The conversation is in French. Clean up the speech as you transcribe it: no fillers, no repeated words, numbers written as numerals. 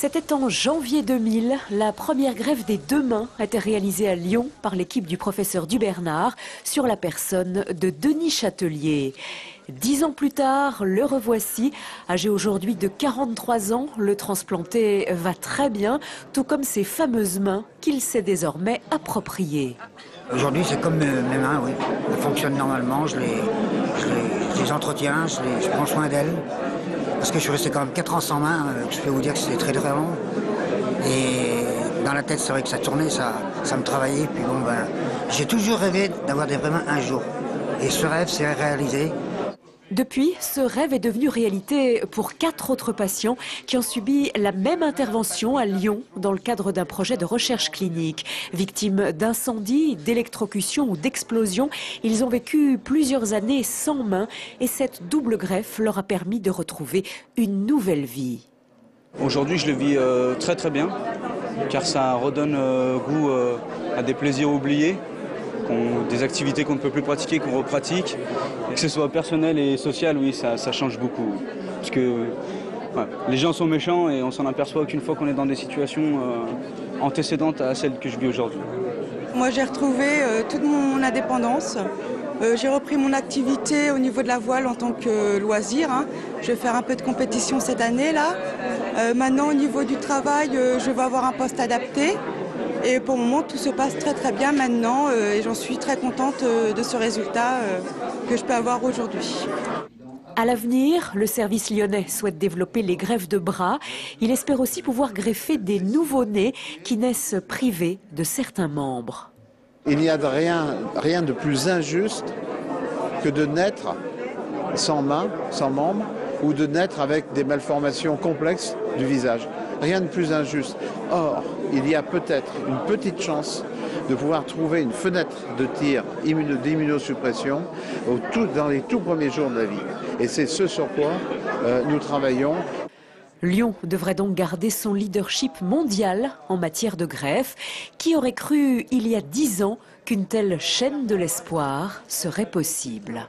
C'était en janvier 2000. La première greffe des 2 mains a été réalisée à Lyon par l'équipe du professeur Dubernard sur la personne de Denis Châtelier. 10 ans plus tard, le revoici. Âgé aujourd'hui de 43 ans, le transplanté va très bien, tout comme ses fameuses mains qu'il s'est désormais appropriées. Aujourd'hui, c'est comme mes mains, oui. Elles fonctionnent normalement, je les entretiens, je prends soin d'elles. Parce que je suis resté quand même 4 ans sans main, je peux vous dire que c'était très très long. Et dans la tête, c'est vrai que ça tournait, ça me travaillait. Puis bon, j'ai toujours rêvé d'avoir des vraies mains un jour. Et ce rêve s'est réalisé. Depuis, ce rêve est devenu réalité pour 4 autres patients qui ont subi la même intervention à Lyon dans le cadre d'un projet de recherche clinique. Victimes d'incendies, d'électrocution ou d'explosions, ils ont vécu plusieurs années sans main et cette double greffe leur a permis de retrouver une nouvelle vie. Aujourd'hui, je le vis très très bien, car ça redonne goût à des plaisirs oubliés. Des activités qu'on ne peut plus pratiquer, qu'on repratique, et que ce soit personnel et social, oui, ça change beaucoup. Parce que les gens sont méchants et on s'en aperçoit qu'une fois qu'on est dans des situations antécédentes à celles que je vis aujourd'hui. Moi, j'ai retrouvé toute mon indépendance. J'ai repris mon activité au niveau de la voile en tant que loisir. Je vais faire un peu de compétition cette année-là. Maintenant, au niveau du travail, je vais avoir un poste adapté. Et pour le moment, tout se passe très très bien maintenant et j'en suis très contente de ce résultat que je peux avoir aujourd'hui. À l'avenir, le service lyonnais souhaite développer les greffes de bras. Il espère aussi pouvoir greffer des nouveau-nés qui naissent privés de certains membres. Il n'y a rien de plus injuste que de naître sans main, sans membre, ou de naître avec des malformations complexes du visage. Rien de plus injuste. Or, il y a peut-être une petite chance de pouvoir trouver une fenêtre de tir d'immunosuppression dans les tout premiers jours de la vie. Et c'est ce sur quoi nous travaillons. Lyon devrait donc garder son leadership mondial en matière de greffe. Qui aurait cru il y a 10 ans qu'une telle chaîne de l'espoir serait possible ?